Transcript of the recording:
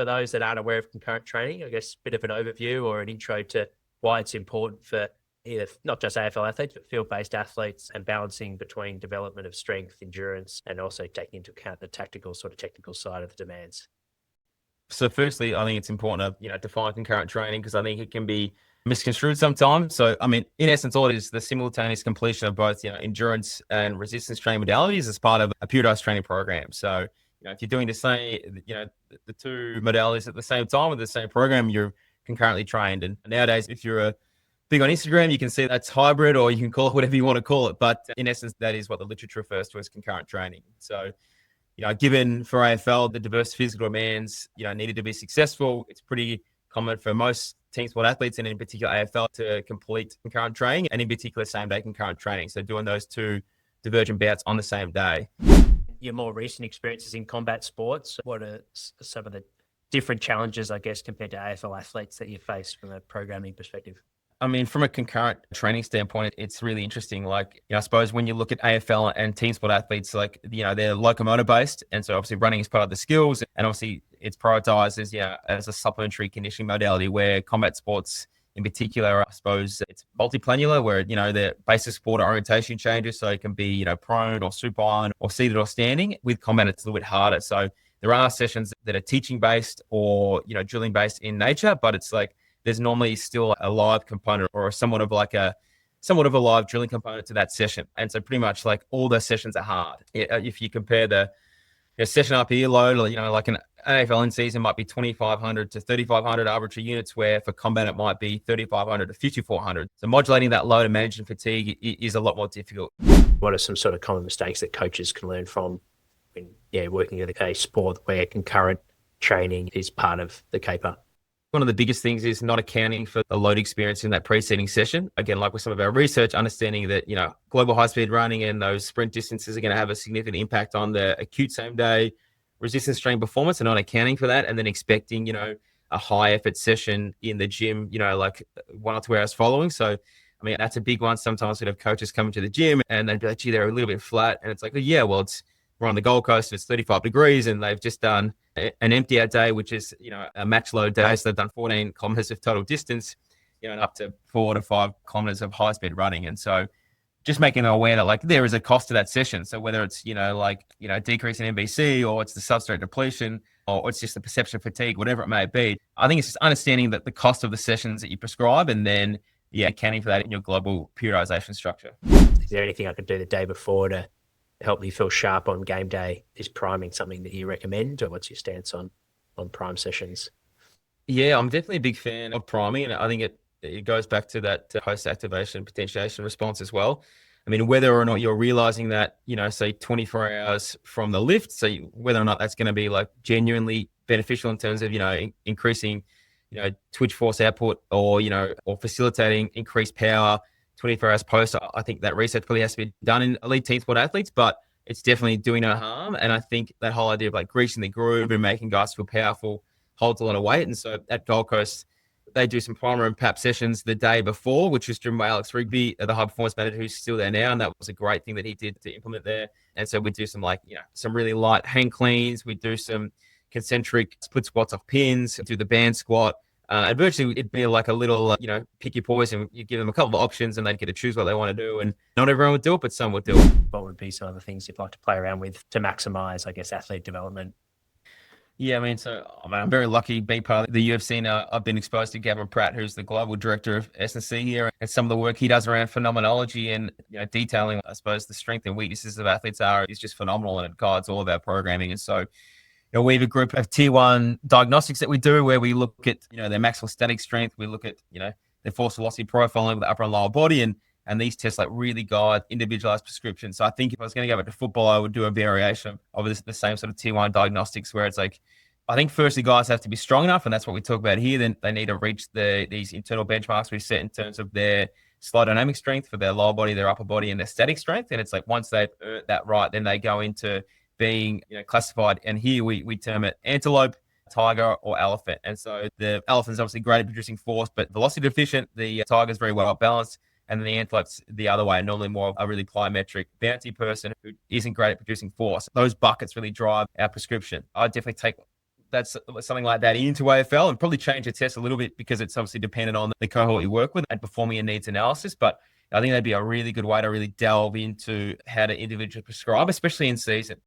for those that aren't aware of concurrent training? I guess a bit of an overview or an intro to why it's important for either not just AFL athletes, but field-based athletes, and balancing between development of strength, endurance, and also taking into account the technical side of the demands. So firstly, I think it's important to, define concurrent training, because I think it can be misconstrued sometimes. So, I mean, in essence, all it is the simultaneous completion of both, endurance and resistance training modalities as part of a periodized training program. So, if you're doing the same, the two modalities at the same time with the same program, you're concurrently trained. And nowadays, if you're big on Instagram, you can see that's hybrid, or you can call it whatever you want to call it. But in essence, that is what the literature refers to as concurrent training. So, given for AFL, the diverse physical demands, needed to be successful, it's pretty common for most team sport athletes, and in particular AFL, to complete concurrent training, and in particular same-day concurrent training. So doing those two divergent bouts on the same day. Your more recent experiences in combat sports, what are some of the different challenges, I guess, compared to AFL athletes that you face from a programming perspective? I mean, from a concurrent training standpoint, it's really interesting. Like, I suppose when you look at AFL and team sport athletes, like, they're locomotor based. And so obviously running is part of the skills, and obviously it's prioritized as a supplementary conditioning modality, where combat sports in particular, I suppose it's multiplanular, where, the basic sport orientation changes. So it can be, prone or supine or seated or standing. With combat, it's a little bit harder. So there are sessions that are teaching based or, drilling based in nature, but it's like, there's normally still a live component, or somewhat of a live drilling component to that session. And so pretty much like all those sessions are hard. If you compare the session RPE load, like an AFL in season might be 2,500 to 3,500 arbitrary units, where for combat it might be 3,500 to 5,400. So modulating that load and managing fatigue is a lot more difficult. What are some sort of common mistakes that coaches can learn from when working at a sport where concurrent training is part of the caper? One of the biggest things is not accounting for the load experience in that preceding session. Again, like with some of our research, understanding that, global high-speed running and those sprint distances are going to have a significant impact on the acute same-day resistance training performance, and not accounting for that, and then expecting, a high-effort session in the gym, like 1 or 2 hours following. So, I mean, that's a big one. Sometimes we have coaches coming to the gym and they'd be like, gee, they're a little bit flat. And it's like, we're on the Gold Coast, it's 35 degrees, and they've just done an empty out day, which is, a match load day. So they've done 14 kilometers of total distance, and up to 4 to 5 kilometers of high speed running. And so just making them aware that like there is a cost to that session. So whether it's, decrease in MBC, or it's the substrate depletion, or it's just the perception of fatigue, whatever it may be, I think it's just understanding that the cost of the sessions that you prescribe, and then, accounting for that in your global periodization structure. Is there anything I could do the day before to help me feel sharp on game day? Is priming something that you recommend, or what's your stance on prime sessions? Yeah, I'm definitely a big fan of priming, and I think it goes back to that post-activation potentiation response as well. I mean, whether or not you're realizing that, say 24 hours from the lift, so whether or not that's going to be like genuinely beneficial in terms of, increasing, twitch force output, or, or facilitating increased power 24 hours post, I think that research probably has to be done in elite team sport athletes, but it's definitely doing no harm. And I think that whole idea of like greasing the groove and making guys feel powerful holds a lot of weight. And so at Gold Coast, they do some primer and PAP sessions the day before, which was driven by Alex Rigby, the high performance manager, who's still there now. And that was a great thing that he did to implement there. And so we do some some really light hang cleans. We do some concentric split squats off pins, do the band squat. And virtually it'd be like a little, pick your poison. You give them a couple of options and they'd get to choose what they want to do. And not everyone would do it, but some would do it. What would be some of the things you'd like to play around with to maximize, I guess, athlete development? Yeah, I'm very lucky being part of the UFC now. I've been exposed to Gavin Pratt, who's the global director of S&C here, and some of the work he does around phenomenology and detailing, I suppose, the strength and weaknesses of athletes is just phenomenal, and it guides all of our programming. And so, we have a group of tier 1 diagnostics that we do, where we look at, their maximal static strength. We look at, their force velocity profiling with the upper and lower body, and these tests like really guide individualized prescriptions. So I think if I was going to go back to football, I would do a variation of the same sort of tier 1 diagnostics, where it's like, I think firstly guys have to be strong enough, and that's what we talk about here. Then they need to reach these internal benchmarks we set in terms of their slow dynamic strength for their lower body, their upper body, and their static strength. And it's like, once they've earned that right, then they go into being classified. And here we term it antelope, tiger, or elephant. And so the elephant is obviously great at producing force, but velocity deficient. The tiger is very well balanced. And then the antelope's the other way, normally more of a really plyometric, bouncy person who isn't great at producing force. Those buckets really drive our prescription. I definitely take that's something like that into AFL, and probably change the test a little bit because it's obviously dependent on the cohort you work with and performing a needs analysis. But I think that'd be a really good way to really delve into how to individually prescribe, especially in season.